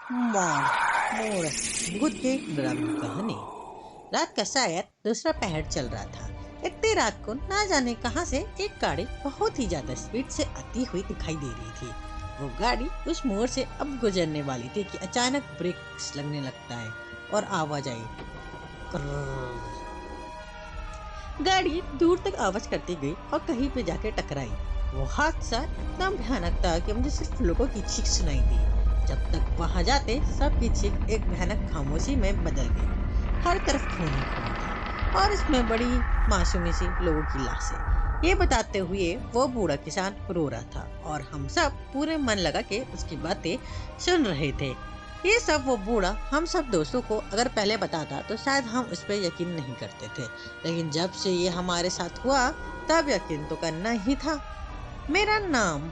मोर मोर भूत की डरावनी कहानी। रात का शायद दूसरा पहर चल रहा था। इतनी रात को ना जाने कहां से एक गाड़ी बहुत ही ज्यादा स्पीड से आती हुई दिखाई दे रही थी। वो गाड़ी उस मोड़ से अब गुजरने वाली थी कि अचानक ब्रेक्स लगने लगता है और आवाज आई, कर्रर। गाड़ी दूर तक आवाज करती गई और कहीं पे जाके टकराई। वो हादसा इतना भयानक था कि मुझे सिर्फ लोगों की चीख सुनाई दी। जब तक वहां जाते सबकी चीख एक भयानक खामोशी में बदल गई। हर तरफ खून ही खून था और इसमें बड़ी मासूमी सी लोगों की लाशें। ये बताते हुए वो बूढ़ा किसान रो रहा था और हम सब पूरे मन लगा के उसकी बातें सुन रहे थे। ये सब वो बूढ़ा हम सब दोस्तों को अगर पहले बताता तो शायद हम उस पर यकीन नहीं करते थे, लेकिन जब से ये हमारे साथ हुआ तब यकीन तो करना ही था। मेरा नाम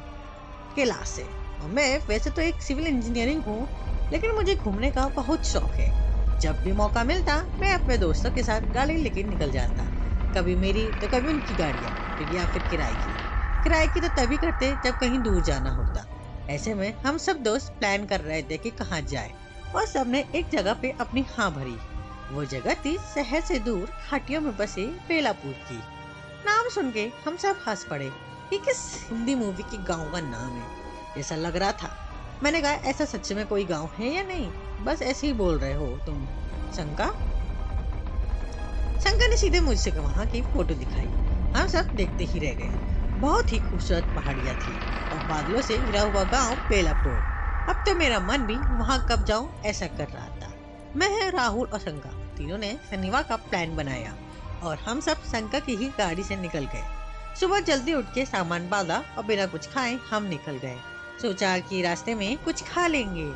कैलाश है और मैं वैसे तो एक सिविल इंजीनियरिंग हूँ, लेकिन मुझे घूमने का बहुत शौक है। जब भी मौका मिलता मैं अपने दोस्तों के साथ गाड़ी लेके निकल जाता, कभी मेरी तो कभी उनकी गाड़ियाँ या फिर किराए की तो तभी करते जब कहीं दूर जाना होता। ऐसे में हम सब दोस्त प्लान कर रहे थे कि कहाँ जाए और सबने एक जगह पे अपनी हाँ भरी। वो जगह थी शहर से दूर घाटियों में बसे बेलापुर की। नाम सुन के हम सब हंस पड़े। ये किस हिंदी मूवी के गांव का नाम है ऐसा लग रहा था। मैंने कहा, ऐसा सच में कोई गांव है या नहीं, बस ऐसे ही बोल रहे हो तुम शंका। शंका ने सीधे मुझसे वहां की फोटो दिखाई। हम सब देखते ही रह गए। बहुत ही खूबसूरत पहाड़ियां थी और बादलों से घिरा हुआ गांव बेलापुर। अब तो मेरा मन भी वहां कब जाऊं ऐसा कर रहा था। मैं, राहुल और शंका तीनों ने शनिवार का प्लान बनाया और हम सब शंका की ही गाड़ी से निकल गए। सुबह जल्दी उठ के सामान बांधा और बिना कुछ खाए हम निकल गए। सोचा कि रास्ते में कुछ खा लेंगे।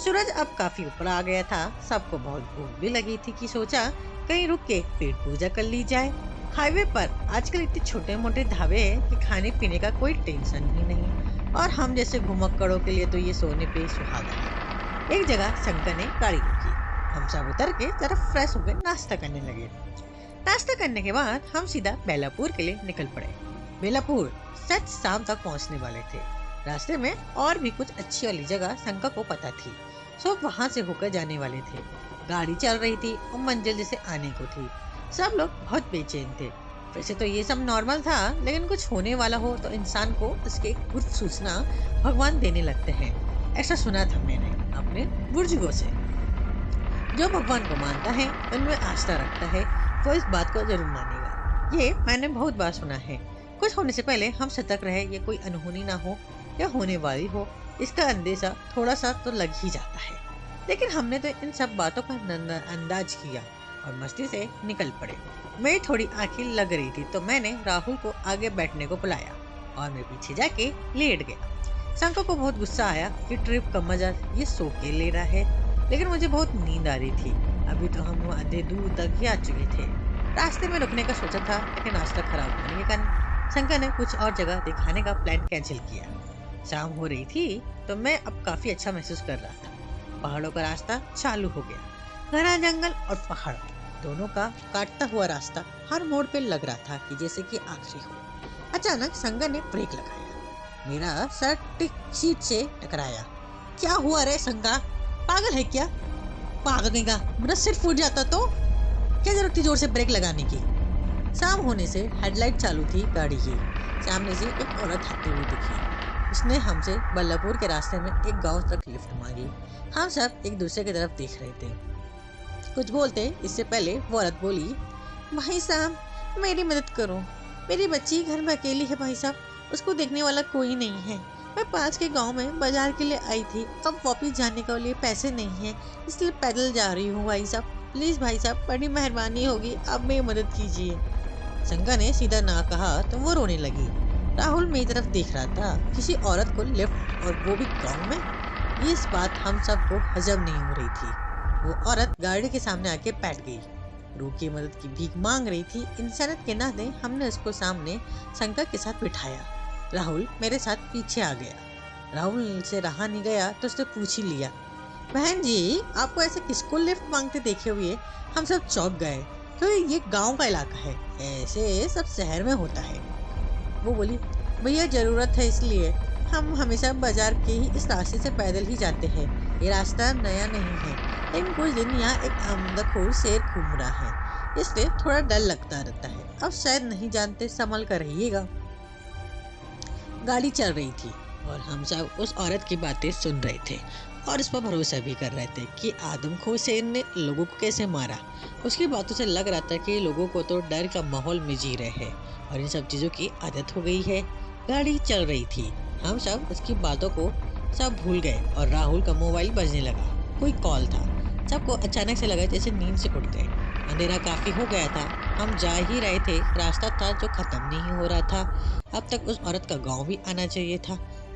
सूरज अब काफी ऊपर आ गया था। सबको बहुत भूख भी लगी थी कि सोचा कहीं रुक के पेट पूजा कर ली जाए। हाईवे पर आजकल इतने छोटे मोटे ढाबे हैं कि खाने पीने का कोई टेंशन ही नहीं और हम जैसे घुमक्कड़ों के लिए तो ये सोने पे सुहागा है। एक जगह शंकर ने गाड़ी रोकी। हम सब उतर के जरा फ्रेश होकर नाश्ता करने लगे। नाश्ता करने के बाद हम सीधा बेलापुर के लिए निकल पड़े। बेलापुर सच शाम तक पहुंचने वाले थे। रास्ते में और भी कुछ अच्छी वाली जगह शंकर को पता थी, सब वहां से होकर जाने वाले थे। गाड़ी चल रही थी और मंजिल जैसे आने को थी। सब लोग बहुत बेचैन थे। वैसे तो ये सब नॉर्मल था, लेकिन कुछ होने वाला हो तो इंसान को उसके कुछ सूचना भगवान देने लगते हैं, ऐसा सुना था मैंने अपने बुजुर्गों से। जो भगवान को मानता है, उनमें आस्था रखता है, वो इस बात को जरूर मानेगा। ये मैंने बहुत बार सुना है। कुछ होने से पहले हम सतर्क रहे, ये कोई अनहोनी ना हो या होने वाली हो, इसका अंदेशा थोड़ा सा तो लग ही जाता है। लेकिन हमने तो इन सब बातों का अंदाज किया और मस्ती से निकल पड़े। मेरी थोड़ी आंखें लग रही थी तो मैंने राहुल को आगे बैठने को बुलाया और मैं पीछे जाके लेट गया। शंकर को बहुत गुस्सा आया कि ट्रिप का मजा ये सो के ले रहा है, लेकिन मुझे बहुत नींद आ रही थी। अभी तो हम आधे दूर तक ही आ चुके थे। रास्ते में रुकने का सोचा था, लेकिन रास्ता खराब होने के कारण शंकर ने कुछ और जगह दिखाने का प्लान कैंसिल किया। शाम हो रही थी तो मैं अब काफी अच्छा महसूस कर रहा था। पहाड़ों का रास्ता चालू हो गया। घना जंगल और पहाड़ दोनों का काटता हुआ रास्ता हर मोड़ पे लग रहा था कि जैसे कि आखिरी हो। अचानक शंकर ने ब्रेक लगाया। मेरा सर टिक सीट से टकराया। क्या हुआ रे शंकर, पागल है क्या? पागल का मेरा सिर फूट जाता तो क्या जरूरत थी जोर से ब्रेक लगाने की? शाम होने से हेडलाइट चालू थी गाड़ी की। सामने से एक औरत आती हुई दिखी। उसने हमसे बल्लभपुर के रास्ते में एक गांव तक लिफ्ट मांगी। हम सब एक दूसरे की तरफ देख रहे थे। कुछ बोलते इससे पहले वो औरत बोली, भाई साहब मेरी मदद करो, मेरी बच्ची घर में अकेली है भाई साहब, उसको देखने वाला कोई नहीं है। मैं पास के गांव में बाजार के लिए आई थी, अब वापिस जाने के लिए पैसे नहीं है, इसलिए पैदल जा रही हूँ भाई साहब, प्लीज भाई साहब बड़ी मेहरबानी होगी, आप मेरी मदद कीजिए। शंकर ने सीधा ना कहा तो वो रोने लगी। राहुल मेरी तरफ देख रहा था, किसी औरत को लिफ्ट और वो भी गाँव में। ये इस बात हम सबको हजम नहीं हो रही थी। वो औरत गाड़ी के सामने आके बैठ गई। रू की मदद की भीख मांग रही थी। इंसानियत के नाते हमने उसको सामने शंकर के साथ बिठाया। राहुल मेरे साथ पीछे आ गया। राहुल से रहा नहीं गया तो उसने पूछ ही लिया, बहन जी आपको ऐसे किसको लिफ्ट मांगते देखे हुए? हम सब चौंक गए क्योंकि ये गांव का इलाका है, ऐसे सब शहर में होता है। वो बोली, भैया जरूरत है इसलिए, हम हमेशा बाजार के ही इस रास्ते से पैदल ही जाते हैं, ये रास्ता नया नहीं है, लेकिन कुछ दिन यहाँ एक आमदखोर शेर घूम रहा है, इसलिए थोड़ा डर लगता रहता है। अब शायद नहीं जानते, संभल कर रहिएगा। गाड़ी चल रही थी और हम सब उस औरत की बातें सुन रहे थे और इस पर भरोसा भी कर रहे थे कि आदमखोर शेर ने लोगों को कैसे मारा। उसकी बातों से लग रहा था कि लोगों को तो डर का माहौल में जी रहे हैं और इन सब चीज़ों की आदत हो गई है। गाड़ी चल रही थी, हम सब उसकी बातों को सब भूल गए और राहुल का मोबाइल बजने लगा। कोई कॉल था। सबको अचानक से लगा जैसे नींद से उठ गए। अंधेरा काफी हो गया था, हम जा ही रहे थे, रास्ता था जो खत्म नहीं हो रहा था। अब तक उस औरत का गांव भी आना चाहिए था।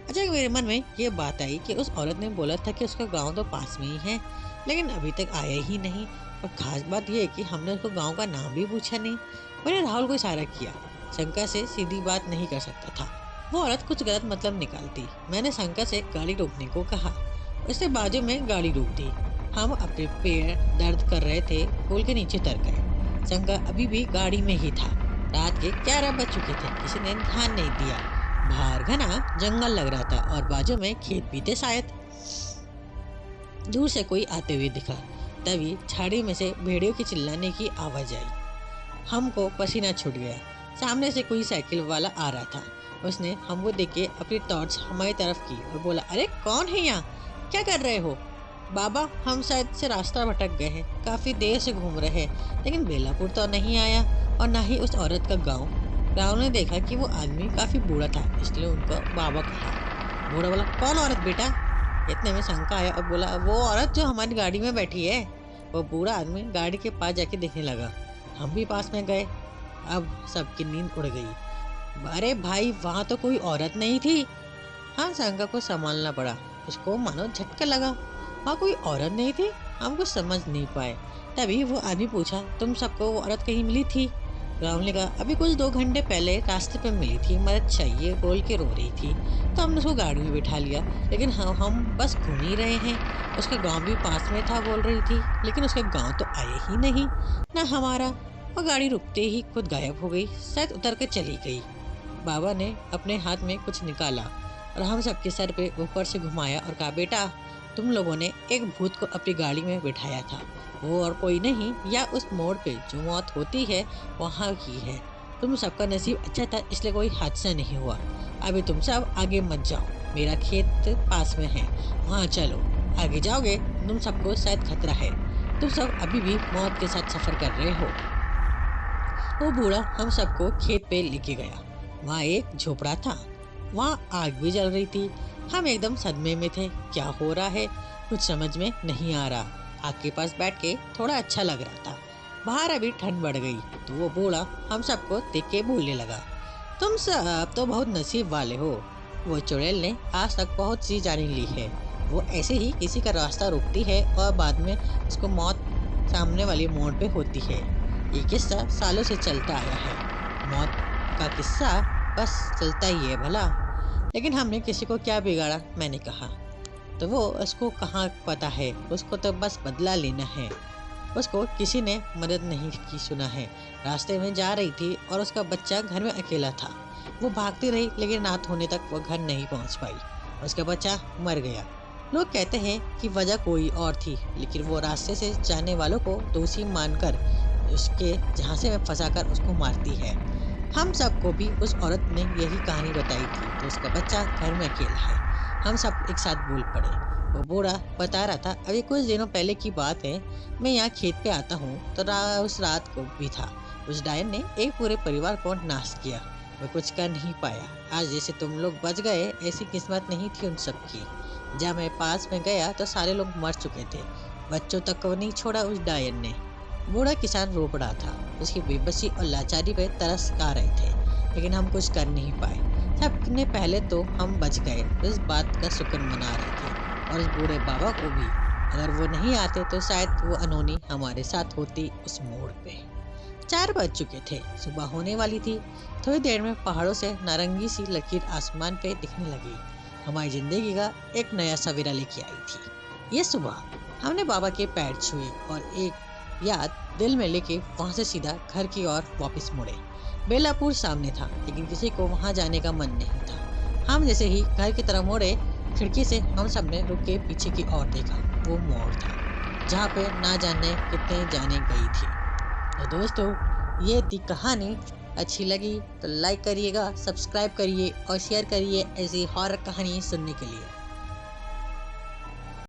अचानक मेरे मन में ये बात आई कि उस औरत ने बोला था कि उसका गांव तो पास में ही है, लेकिन अभी तक आया ही नहीं। और खास बात यह है कि हमने उसको गांव का नाम भी पूछा नहीं। मैंने राहुल को इशारा किया, शंका से सीधी बात नहीं कर सकता था, वो औरत कुछ गलत मतलब निकालती। मैंने शंका से गाड़ी रोकने को कहा, उसने बाजू में गाड़ी रोक दी। हम अपने पैर दर्द कर रहे थे, पुल के नीचे उतर गए। शंका अभी भी गाड़ी में ही था। रात के 11 बज चुके थे, किसी ने ध्यान नहीं दिया। बाहर घना जंगल लग रहा था और बाजू में खेत भी थे। शायद दूर से कोई आते हुए दिखा, तभी झाड़ी में से भेड़ियों की चिल्लाने की आवाज आई। हमको पसीना छूट गया। सामने से कोई साइकिल वाला आ रहा था। उसने हमको देख के अपनी टॉर्च हमारी तरफ की और बोला, अरे कौन है यहाँ, क्या कर रहे हो? बाबा, हम शायद से रास्ता भटक गए हैं, काफी देर से घूम रहे हैं, लेकिन बेलापुर तो नहीं आया और ना ही उस औरत का गांव। राहुल ने देखा कि वो आदमी काफी बूढ़ा था, इसलिए उनको बाबा कहा। बूढ़ा बोला, कौन औरत बेटा? इतने में शंका आया और बोला, वो औरत जो हमारी गाड़ी में बैठी है। वो बूढ़ा आदमी गाड़ी के पास जाके देखने लगा। हम भी पास में गए। अब सबकी नींद उड़ गई। अरे भाई, वहाँ तो कोई औरत नहीं थी। हाँ, शंका को संभालना पड़ा, उसको मानो झटका लगा। वहाँ कोई औरत नहीं थी, हम कुछ समझ नहीं पाए। तभी वो आदमी पूछा, तुम सबको वो औरत कहीं मिली थी? राहुल ने कहा, अभी कुछ 2 घंटे पहले रास्ते पे मिली थी, मदद चाहिए बोल के रो रही थी, तो हमने उसको गाड़ी में बिठा लिया, लेकिन हम बस घूम ही रहे हैं। उसका गांव भी पास में था बोल रही थी, लेकिन उसका गांव तो आए ही नहीं, ना हमारा। और गाड़ी रुकते ही खुद गायब हो गई, शायद उतर कर चली गई। बाबा ने अपने हाथ में कुछ निकाला और हम सबके सर पे ऊपर से घुमाया और कहा, बेटा, तुम लोगों ने एक भूत को अपनी गाड़ी में बिठाया था, वो और कोई नहीं, या उस मोड़ पे जो मौत होती है वहाँ की है। तुम सबका नसीब अच्छा था, इसलिए कोई हादसा नहीं हुआ। अभी तुम सब आगे मत जाओ, मेरा खेत पास में है, वहाँ चलो। आगे जाओगे तुम सबको शायद खतरा है, तुम सब अभी भी मौत के साथ सफर कर रहे हो। वो बूढ़ा हम सबको खेत पे लेके गया। वहाँ एक झोपड़ा था, वहाँ आग भी जल रही थी। हम एकदम सदमे में थे, क्या हो रहा है कुछ समझ में नहीं आ रहा। आग के पास बैठ के थोड़ा अच्छा लग रहा था। बाहर अभी ठंड बढ़ गई तो वो बूढ़ा हम सबको देख के बोलने लगा, तुम सब तो बहुत नसीब वाले हो। वो चुड़ैल ने आज तक बहुत सी जान ली है। वो ऐसे ही किसी का रास्ता रोकती है और बाद में उसको मौत सामने वाली मोड़ पे होती है। ये किस्सा सालों से चलता आया है। मौत का किस्सा बस चलता ही है भला, लेकिन हमने किसी को क्या बिगाड़ा? मैंने कहा। तो वो उसको कहाँ पता है, उसको तो बस बदला लेना है। उसको किसी ने मदद नहीं की सुना है। रास्ते में जा रही थी और उसका बच्चा घर में अकेला था। वो भागती रही, लेकिन रात होने तक वो घर नहीं पहुंच पाई। उसका बच्चा मर गया। लोग कहते हैं कि वजह कोई और थी, लेकिन वो रास्ते से जाने वालों को दोषी मानकर उसके झांसे में फंसाकर उसको मारती है। हम सबको भी उस औरत ने यही कहानी बताई थी, तो उसका बच्चा घर में अकेला है। हम सब एक साथ बोल पड़े। वो बूढ़ा बता रहा था, अभी कुछ दिनों पहले की बात है, मैं यहाँ खेत पे आता हूँ तो उस रात को भी था। उस डायन ने एक पूरे परिवार को नाश किया। वो कुछ कर नहीं पाया। आज जैसे तुम लोग बच गए, ऐसी किस्मत नहीं थी उन सबकी। जब मैं पास में गया तो सारे लोग मर चुके थे, बच्चों तक को नहीं छोड़ा उस डायन ने। बूढ़ा किसान रो पड़ा था, उसकी बेबसी और लाचारी पे तरस खा रहे थे, लेकिन हम कुछ कर नहीं पाए। सबने पहले तो हम बच गए, इस बात का शुक्र मना रहे थे, और उस बूढ़े बाबा को भी। अगर वो नहीं आते तो शायद वो अनहोनी हमारे साथ होती उस मोड़ पे। 4 बज चुके थे, सुबह होने वाली थी। थोड़ी देर में पहाड़ों से नारंगी सी लकीर आसमान पे दिखने लगी। हमारी जिंदगी का एक नया सवेरा लेके आई थी। ये सुबह हमने बाबा के पैर छुए और एक याद दिल में लेके वहां से सीधा घर की ओर वापस मुड़े। बेलापुर सामने था, लेकिन किसी को वहां जाने का मन नहीं था। हम जैसे ही घर की तरफ मुड़े, खिड़की से हम सब ने रुक के पीछे की ओर देखा। वो मोड़ था जहाँ पे ना जाने कितने जाने गई थी। तो दोस्तों, ये थी कहानी। अच्छी लगी तो लाइक करिएगा, सब्सक्राइब करिए और शेयर करिए ऐसी हॉरर कहानी सुनने के लिए।